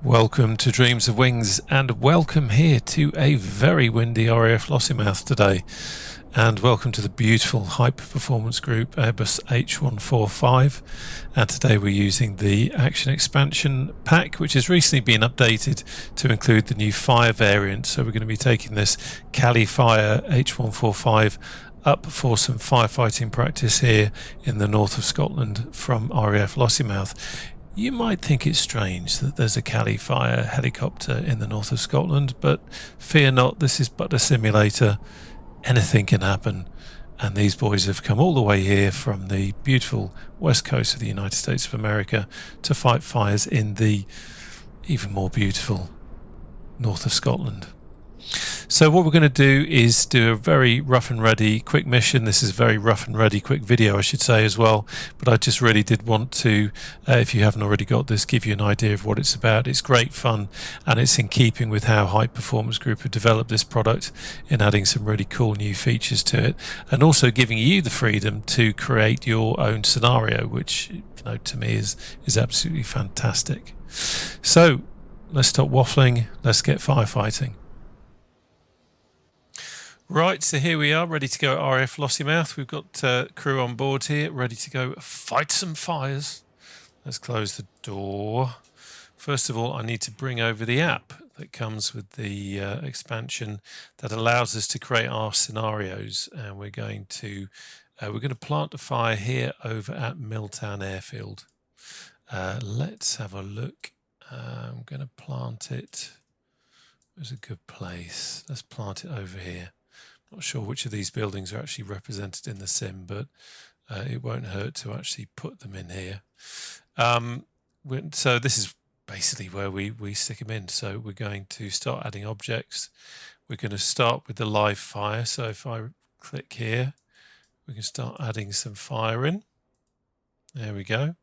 Welcome to Dreams of Wings, and welcome here to a very windy RAF Lossiemouth today, and welcome to the beautiful high-performance group Airbus H145. And today we're using the Action Expansion pack, which has recently been updated to include the new fire variant. So we're going to be taking this Cali Fire H145 up for some firefighting practice here in the north of Scotland from RAF Lossiemouth. You might think it's strange that there's a Cali Fire helicopter in the north of Scotland, but fear not, this is but a simulator. Anything can happen, and these boys have come all the way here from the beautiful west coast of the United States of America to fight fires in the even more beautiful north of Scotland. So what we're going to do is do a very rough and ready quick mission. This is a very rough and ready quick video, I should say, as well, but I just really did want to, if you haven't already got this, give you an idea of what it's about. It's great fun, and it's in keeping with how High Performance Group have developed this product in adding some really cool new features to it, and also giving you the freedom to create your own scenario, which, you know, to me is absolutely fantastic. So let's stop waffling, let's get firefighting. Right, so here we are, ready to go at RAF Lossiemouth. We've got crew on board here, ready to go fight some fires. Let's close the door. First of all, I need to bring over the app that comes with the expansion that allows us to create our scenarios. And we're going to plant a fire here over at Milltown airfield. Let's have a look. I'm going to plant it. Where's a good place? Let's plant it over here. Not sure which of these buildings are actually represented in the sim, but it won't hurt to actually put them in here. So this is basically where we stick them in. So we're going to start adding objects. We're going to start with the live fire. So if I click here, we can start adding some fire in. There we go.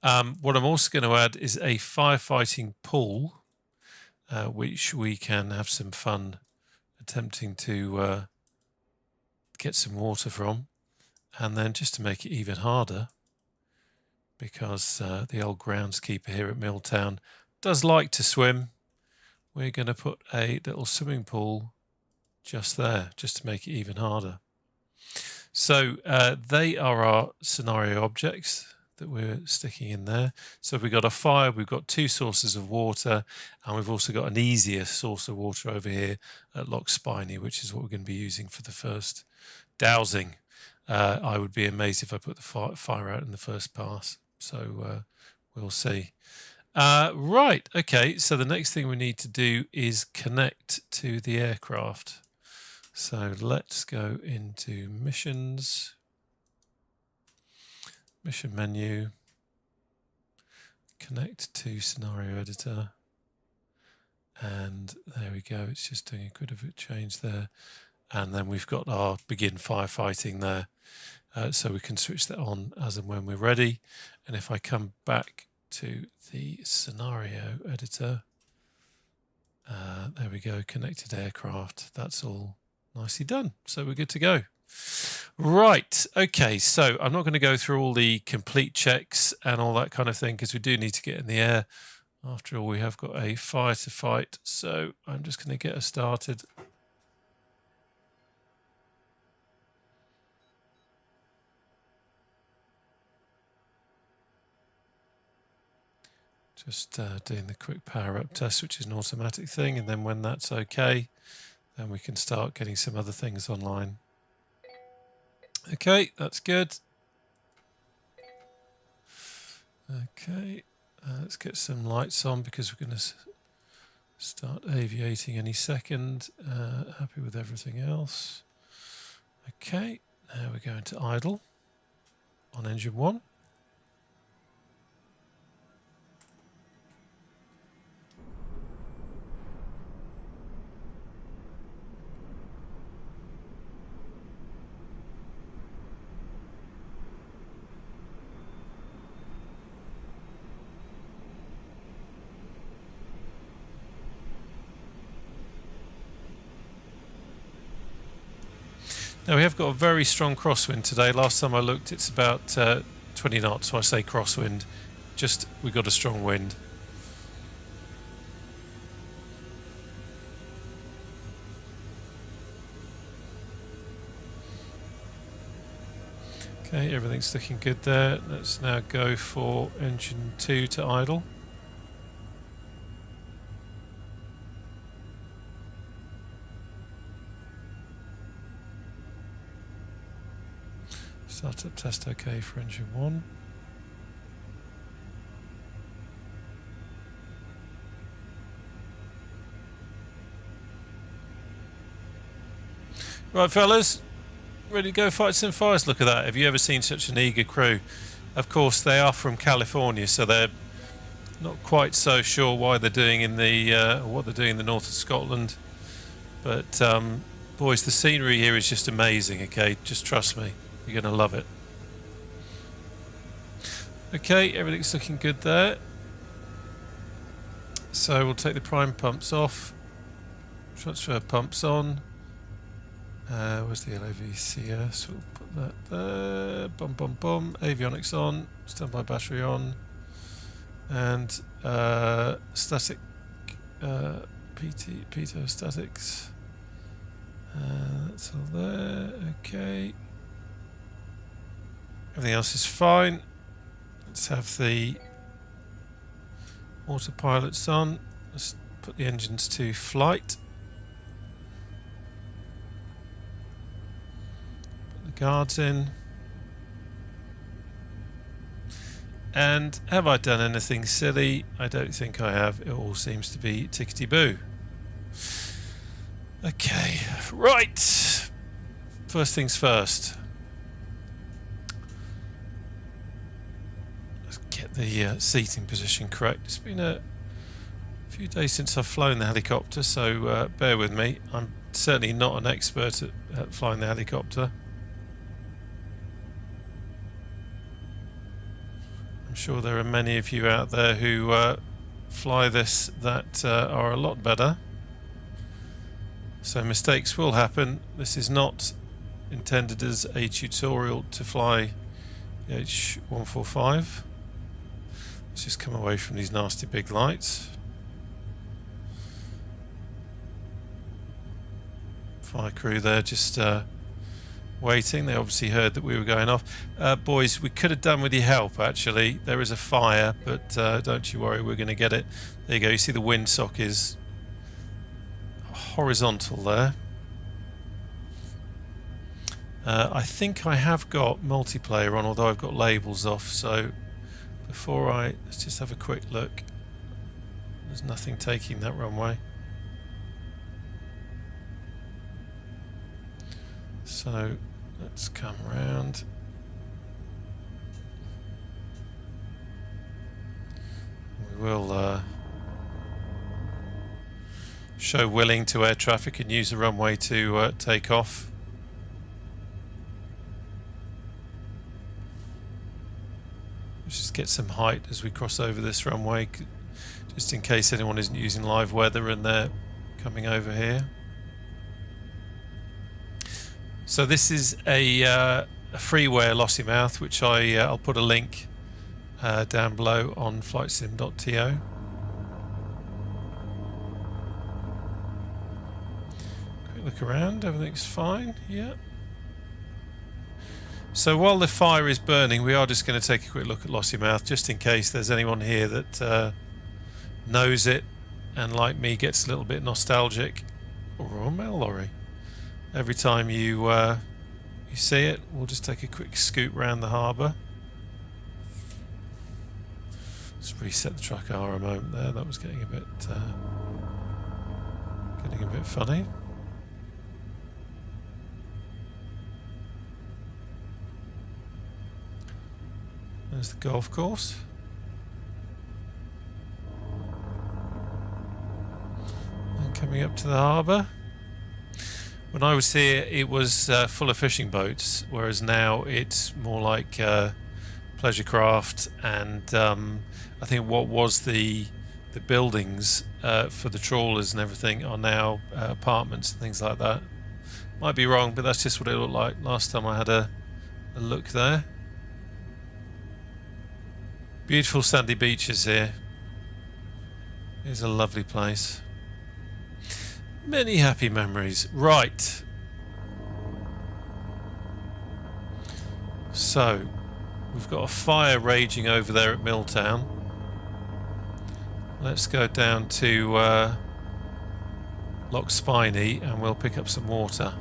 What I'm also going to add is a firefighting pool, which we can have some fun attempting to get some water from. And then, just to make it even harder, because the old groundskeeper here at Milltown does like to swim, we're going to put a little swimming pool just there, just to make it even harder. So they are our scenario objects that we're sticking in there. So we've got a fire, we've got two sources of water, and we've also got an easier source of water over here at Loch Spiny, which is what we're going to be using for the first dowsing. I would be amazed if I put the fire out in the first pass, so we'll see. Right, okay, so the next thing we need to do is connect to the aircraft. So let's go into missions. Mission menu, connect to scenario editor, and there we go. It's just doing a bit of a change there, and then we've got our begin firefighting there, so we can switch that on as and when we're ready. And if I come back to the scenario editor, there we go, connected aircraft. That's all nicely done, so we're good to go. Right, okay, so I'm not going to go through all the complete checks and all that kind of thing, because we do need to get in the air. After all, we have got a fire to fight, so I'm just going to get us started. Just doing the quick power up test, which is an automatic thing, and then when that's okay, then we can start getting some other things online. Okay, that's good. Okay, let's get some lights on because we're going to start aviating any second. Happy with everything else. Okay, now we're going to idle on engine 1. Now we have got a very strong crosswind today. Last time I looked, it's about 20 knots, so I say crosswind. Just, we got a strong wind. Okay, everything's looking good there. Let's now go for engine 2 to idle. Startup test okay for engine 1. Right, fellas, ready to go fight some fires? Look at that. Have you ever seen such an eager crew? Of course, they are from California, so they're not quite so sure why they're doing in the what they're doing in the north of Scotland. But boys, the scenery here is just amazing. Okay, just trust me, you're gonna love it. Okay, everything's looking good there. So we'll take the prime pumps off, transfer pumps on. Where's the LAVCS? We'll put that there. Bum bum bum. Avionics on. Standby battery on. And static pitot statics. That's all there. Okay. Everything else is fine. Let's have the autopilots on. Let's put the engines to flight. Guards in. And have I done anything silly? I don't think I have. It all seems to be tickety-boo. Okay, right. First things first. Let's get the seating position correct. It's been a few days since I've flown the helicopter, so bear with me. I'm certainly not an expert at flying the helicopter. I'm sure there are many of you out there who fly this that are a lot better. So mistakes will happen. This is not intended as a tutorial to fly the H145. Let's just come away from these nasty big lights. Fire crew there just waiting. They obviously heard that we were going off. Boys, we could have done with your help actually. There is a fire, but don't you worry, we're going to get it. There you go. You see the windsock is horizontal there. I think I have got multiplayer on, although I've got labels off. So before let's just have a quick look. There's nothing taking that runway. So let's come round. We will show willing to air traffic and use the runway to take off. Let's just get some height as we cross over this runway, just in case anyone isn't using live weather and they're coming over here. So this is a freeware Lossiemouth, which I'll put a link down below on flightsim.to. Quick look around, everything's fine, yeah. So while the fire is burning, we are just going to take a quick look at Lossiemouth, just in case there's anyone here that knows it and, like me, gets a little bit nostalgic. Or Royal Mail lorry. Every time you see it, we'll just take a quick scoot round the harbour. Let's reset the track hour a moment there. That was getting a bit funny. There's the golf course. And coming up to the harbour. When I was here, it was full of fishing boats, whereas now it's more like pleasure craft, and I think what was the buildings for the trawlers and everything are now apartments and things like that. Might be wrong, but that's just what it looked like last time I had a look there. Beautiful sandy beaches here. It's a lovely place. Many happy memories. Right. So, we've got a fire raging over there at Milltown. Let's go down to Loch Spiny and we'll pick up some water.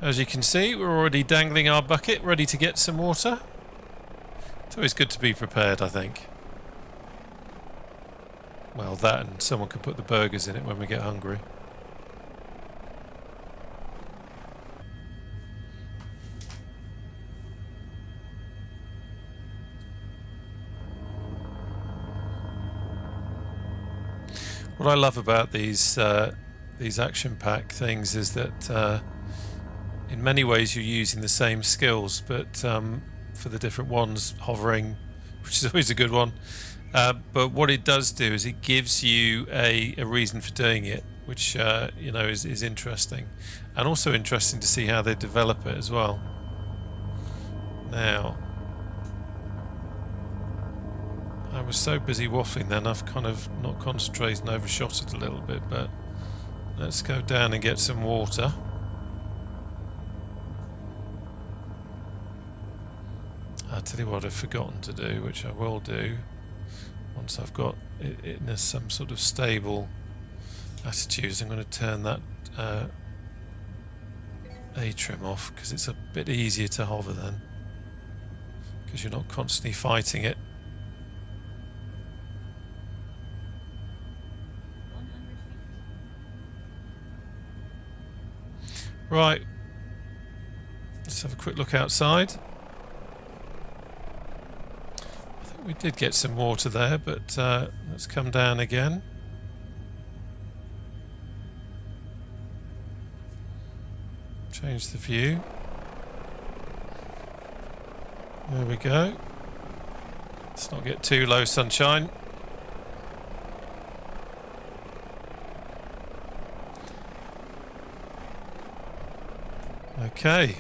As you can see, we're already dangling our bucket, ready to get some water. It's always good to be prepared, I think. Well, that and someone can put the burgers in it when we get hungry. What I love about these action pack things is that in many ways you're using the same skills, but for the different ones, hovering, which is always a good one. But what it does do is it gives you a reason for doing it, which you know is interesting, and also interesting to see how they develop it as well. Now, I was so busy waffling then I've kind of not concentrated and overshot it a little bit, but let's go down and get some water. I'll tell you what I've forgotten to do, which I will do once I've got it in some sort of stable attitude. I'm going to turn that A-trim off because it's a bit easier to hover then, because you're not constantly fighting it. Right, let's have a quick look outside. We did get some water there, but let's come down again. Change the view. There we go. Let's not get too low sunshine. Okay.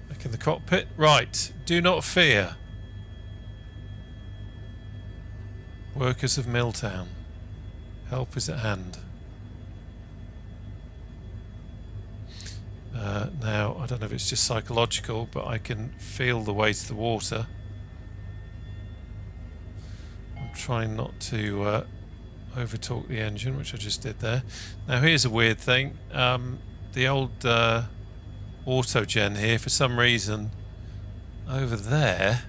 Back in the cockpit. Right. Do not fear. Workers of Milltown, help is at hand. Now, I don't know if it's just psychological, but I can feel the weight of the water. I'm trying not to over-torque the engine, which I just did there. Now, here's a weird thing. The old auto-gen here, for some reason, over there,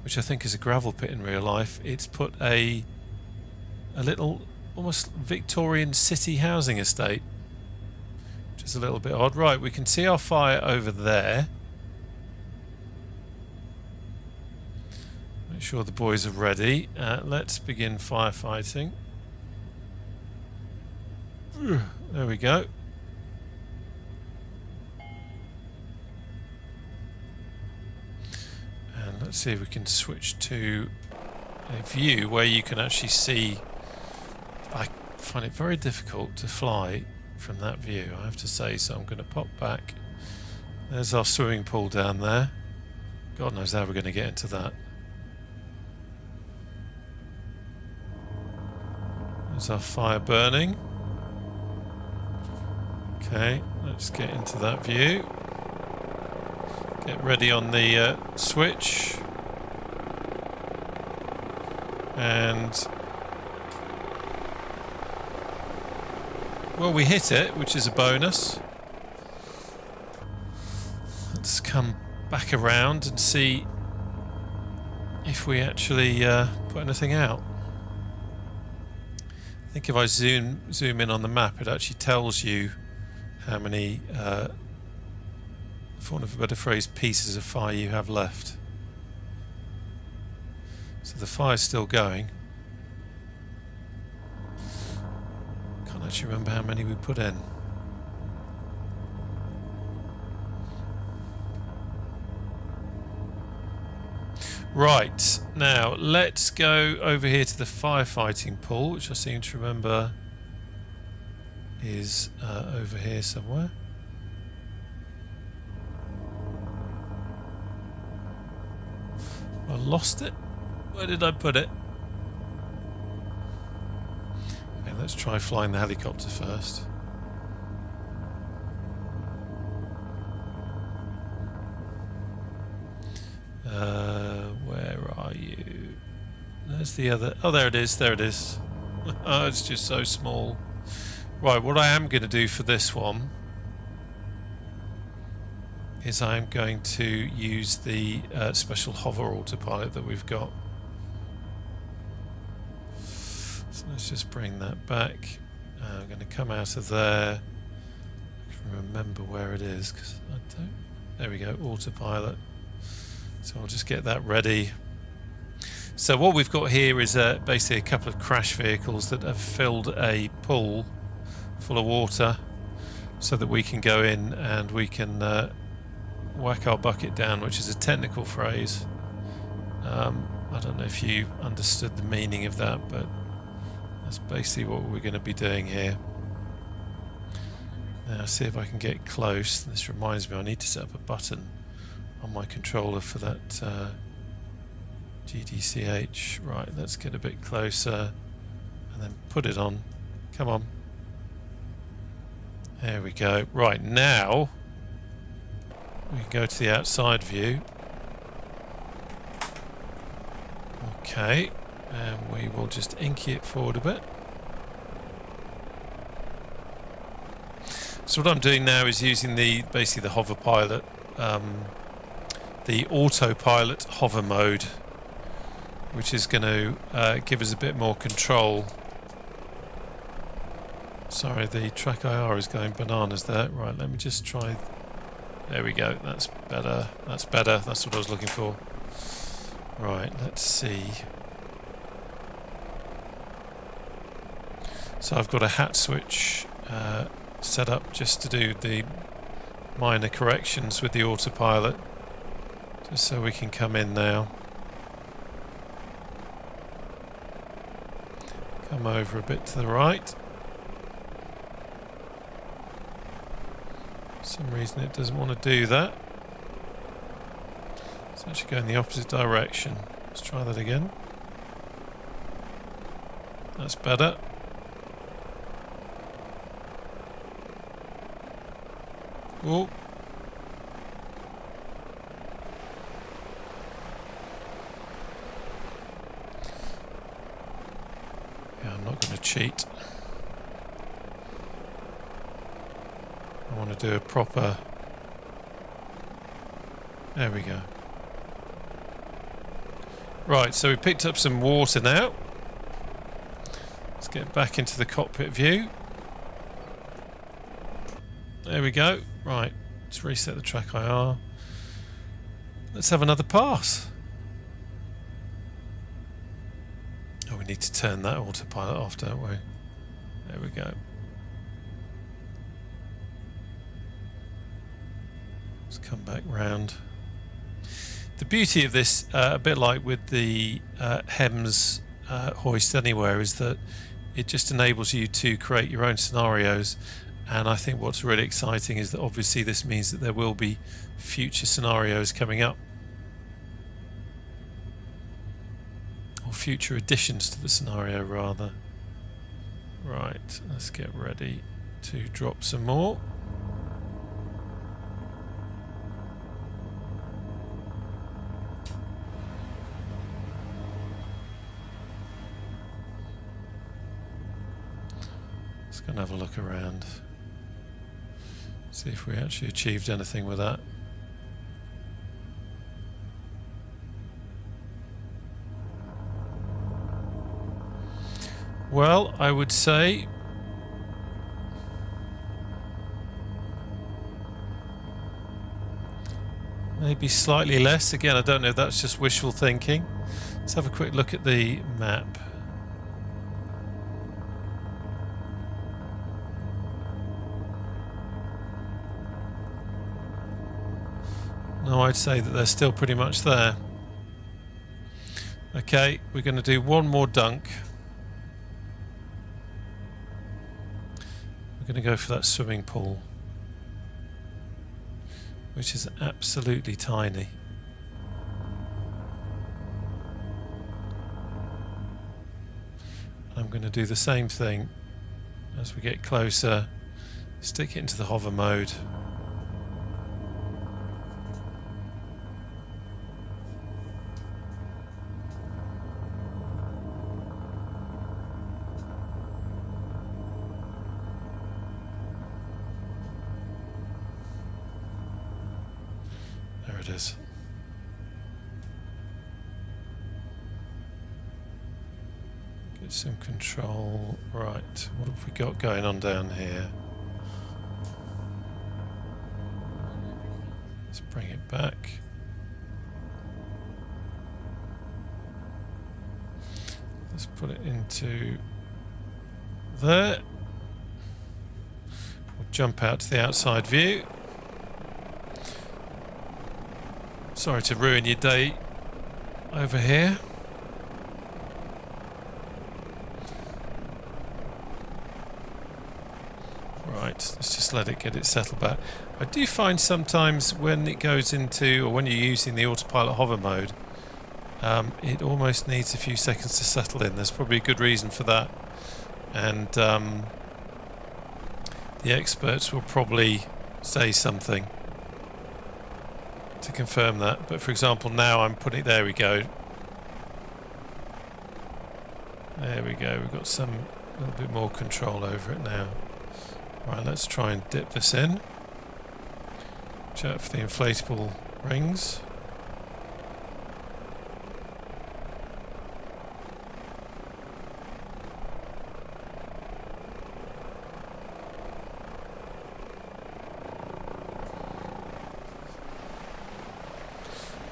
which I think is a gravel pit in real life, it's put a little almost Victorian city housing estate, which is a little bit odd. Right, we can see our fire over there. Make sure the boys are ready. Let's begin firefighting. There we go. Let's see if we can switch to a view where you can actually see. I find it very difficult to fly from that view, I have to say, so I'm going to pop back. There's our swimming pool down there. God knows how we're going to get into that. There's our fire burning. Okay, let's get into that view. Get ready on the switch, and well, we hit it, which is a bonus. Let's come back around and see if we actually put anything out. I think if I zoom in on the map, it actually tells you how many for want of a better phrase, pieces of fire you have left. So the fire's still going. Can't actually remember how many we put in. Right, now let's go over here to the firefighting pool, which I seem to remember is over here somewhere. lost it. Where did I put it? Okay, let's try flying the helicopter first. Where are you? There's the other. Oh, there it is. There it is. Oh, it's just so small. Right, what I am going to do for this one is I'm going to use the special hover autopilot that we've got. So let's just bring that back. I'm going to come out of there. I can remember where it is because I don't. There we go, autopilot. So I'll just get that ready. So what we've got here is basically a couple of crash vehicles that have filled a pool full of water so that we can go in and we can whack our bucket down, which is a technical phrase. I don't know if you understood the meaning of that, but that's basically what we're going to be doing here. Now see if I can get close. This reminds me I need to set up a button on my controller for that GDCH. Right, let's get a bit closer and then put it on. Come on. There we go. Right, now we can go to the outside view. Okay, and we will just inky it forward a bit. So what I'm doing now is using basically the hover pilot, the autopilot hover mode, which is going to give us a bit more control. Sorry, the track IR is going bananas there. Right, let me just try. There we go. That's better. That's better. That's what I was looking for. Right, let's see. So I've got a hat switch set up just to do the minor corrections with the autopilot, just so we can come in now. Come over a bit to the right. For some reason it doesn't want to do that. Let's actually go in the opposite direction. Let's try that again. That's better. Oh. Yeah, I'm not going to cheat. I want to do a proper... There we go. Right, so we picked up some water now. Let's get back into the cockpit view. There we go. Right, let's reset the track IR. Let's have another pass. Oh, we need to turn that autopilot off, don't we? There we go. Let's come back round. The beauty of this, a bit like with the HEMS hoist anywhere, is that it just enables you to create your own scenarios. And I think what's really exciting is that obviously this means that there will be future scenarios coming up. Or future additions to the scenario, rather. Right, let's get ready to drop some more. Let's go and have a look around. See if we actually achieved anything with that. Well, I would say maybe slightly less. Again, I don't know if that's just wishful thinking. Let's have a quick look at the map. No, I'd say that they're still pretty much there. Okay, we're going to do one more dunk. We're going to go for that swimming pool, which is absolutely tiny. I'm going to do the same thing as we get closer. Stick it into the hover mode. There it is. Get some control. Right, what have we got going on down here? Let's bring it back. Let's put it into there. We'll jump out to the outside view. Sorry to ruin your day over here. Right, let's just let it get it settled back. I do find sometimes when it goes into, or when you're using the autopilot hover mode, it almost needs a few seconds to settle in. There's probably a good reason for that, and the experts will probably say something to confirm that. But for example, now I'm putting, there we go. There we go, we've got some little bit more control over it now. Right, let's try and dip this in. Watch out for the inflatable rings.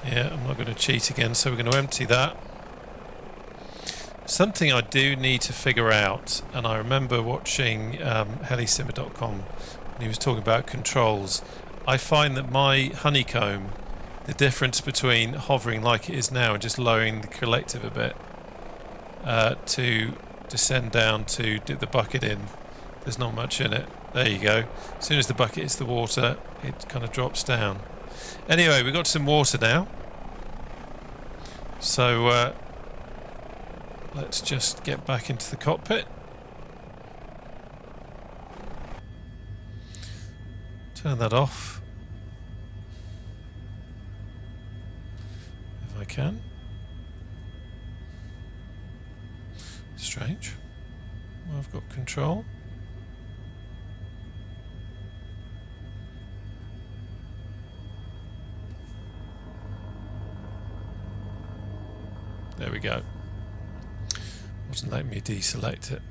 Yeah, I'm not going to cheat again, so we're going to empty that. Something I do need to figure out, and I remember watching helisimmer.com when he was talking about controls. I find that my honeycomb, the difference between hovering like it is now and just lowering the collective a bit to descend down to dip the bucket in, there's not much in it. There you go. As soon as the bucket hits the water, it kind of drops down. Anyway, we've got some water now. So let's just get back into the cockpit. Turn that off. If I can. Strange. Well, I've got control. There we go. Wasn't letting me deselect it.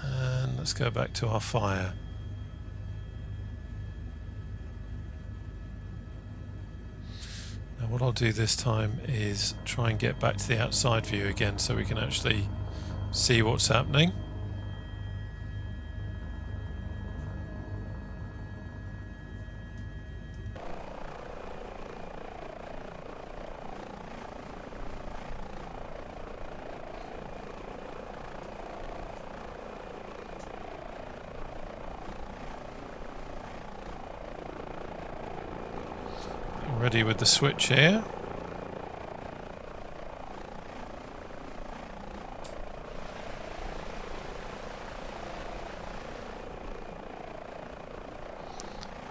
And let's go back to our fire. Now what I'll do this time is try and get back to the outside view again so we can actually see what's happening. Ready with the switch here.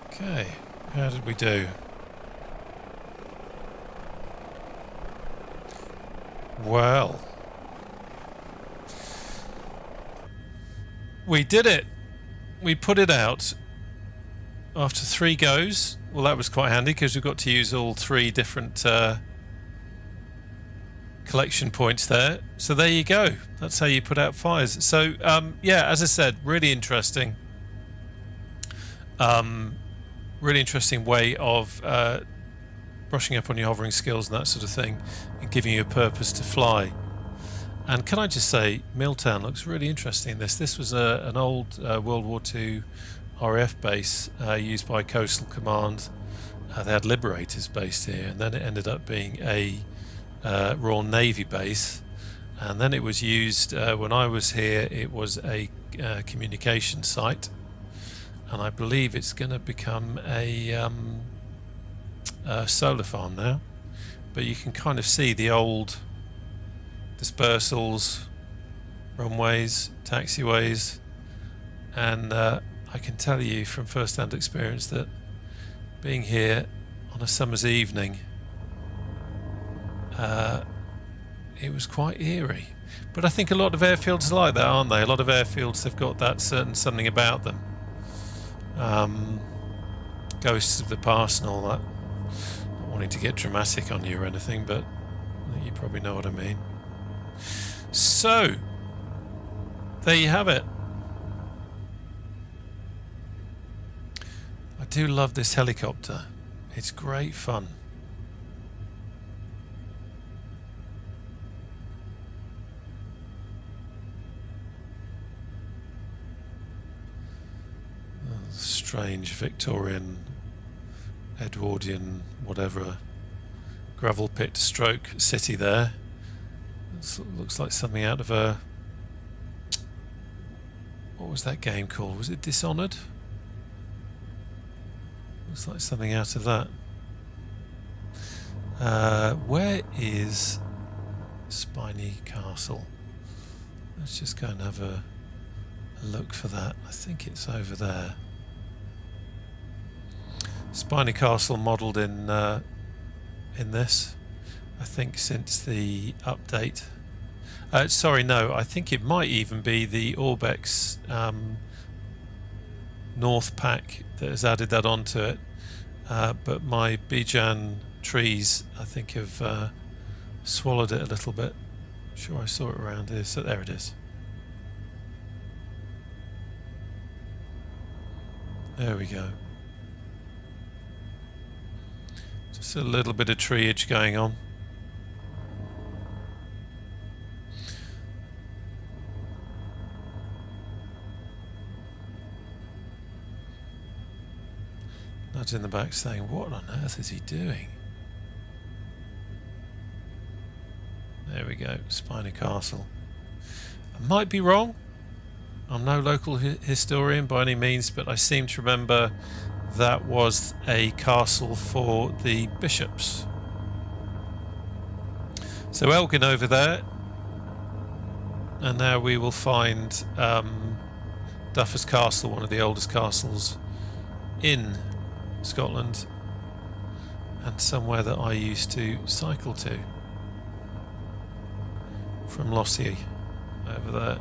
Okay, how did we do? Well, we did it. We put it out after 3 goes. Well, that was quite handy because we've got to use all 3 different collection points there. So there you go. That's how you put out fires. So yeah, as I said, really interesting. Really interesting way of brushing up on your hovering skills and that sort of thing, and giving you a purpose to fly. And can I just say, Milltown looks really interesting. This was an old World War II RAF base used by Coastal Command. They had Liberators based here, and then it ended up being a Royal Navy base, and then it was used when I was here. It was a communication site, and I believe it's going to become a solar farm now. But you can kind of see the old dispersals, runways, taxiways, and I can tell you from first-hand experience that being here on a summer's evening, it was quite eerie. But I think a lot of airfields are like that, aren't they? A lot of airfields have got that certain something about them. Ghosts of the past and all that. Not wanting to get dramatic on you or anything, but I think you probably know what I mean. So, there you have it. I do love this helicopter. It's great fun. Strange Victorian, Edwardian, whatever, gravel pit stroke city there. It looks like something out of a... what was that game called? Was it Dishonored? Looks like something out of that. Where is Spiny Castle? Let's just go and have a look for that. I think it's over there. Spiny Castle modelled in this, I think, since the update. Sorry, no, I think it might even be the Orbex North pack that has added that onto it. But my Bijan trees, I think, have swallowed it a little bit. I'm sure I saw it around here, so there it is. There we go. Just a little bit of treeage going on. Nudge in the back saying, what on earth is he doing? There we go, Spiny Castle. I might be wrong. I'm no local historian by any means, but I seem to remember that was a castle for the bishops. So Elgin over there, and now we will find Duffer's Castle, one of the oldest castles in Scotland, and somewhere that I used to cycle to from Lossiemouth over there.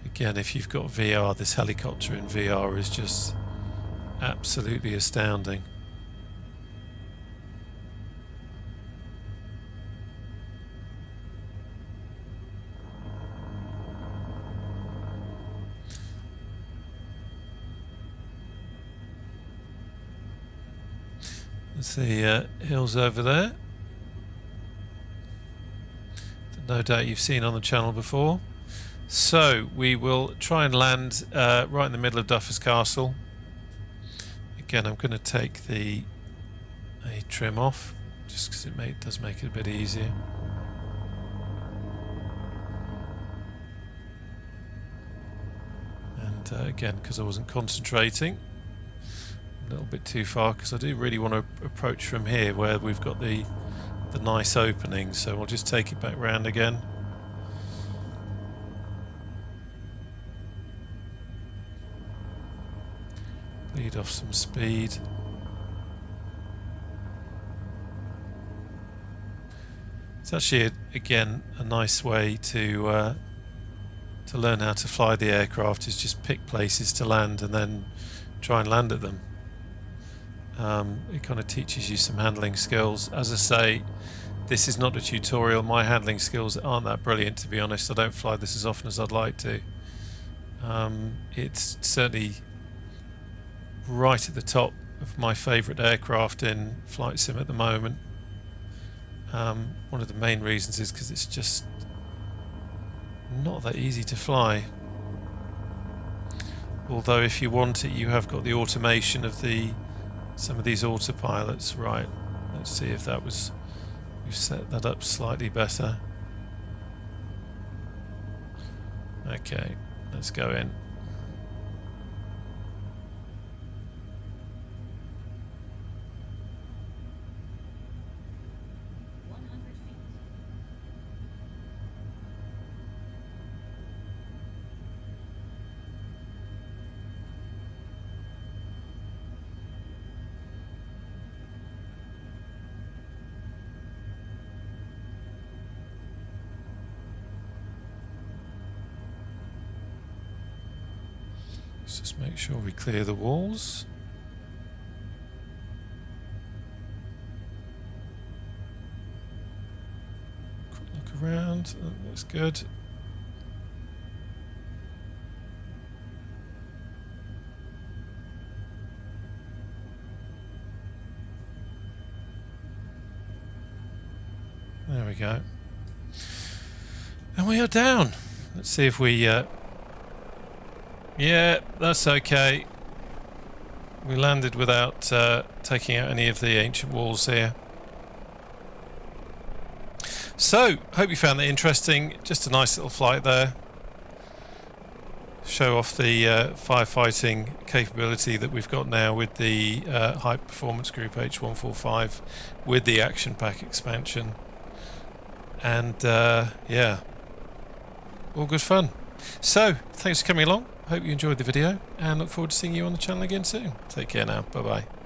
Again, if you've got VR, this helicopter in VR is just absolutely astounding. There's the hills over there that no doubt you've seen on the channel before. So we will try and land right in the middle of Duffer's Castle. Again, I'm going to take the trim off just because it does make it a bit easier. And again, because I wasn't concentrating, a little bit too far, because I do really want to approach from here where we've got the nice opening. So we'll just take it back round again. Lead off some speed. It's actually again a nice way to learn how to fly the aircraft, is just pick places to land and then try and land at them. It kind of teaches you some handling skills. As I say, this is not a tutorial. My handling skills aren't that brilliant, to be honest. I don't fly this as often as I'd like to. It's certainly right at the top of my favourite aircraft in flight sim at the moment. One of the main reasons is because it's just not that easy to fly. Although if you want it, you have got the automation of some of these autopilots. Right, let's see if that was, we've set that up slightly better. Okay, let's go in. Let's just make sure we clear the walls. Quick look around, that looks good. There we go. And we are down. Let's see if we... yeah, that's okay. We landed without taking out any of the ancient walls here. So, hope you found that interesting. Just a nice little flight there. Show off the firefighting capability that we've got now with the High Performance Group H145 with the Action Pack Expansion. And yeah, all good fun. So, thanks for coming along. Hope you enjoyed the video and look forward to seeing you on the channel again soon. Take care now. Bye bye.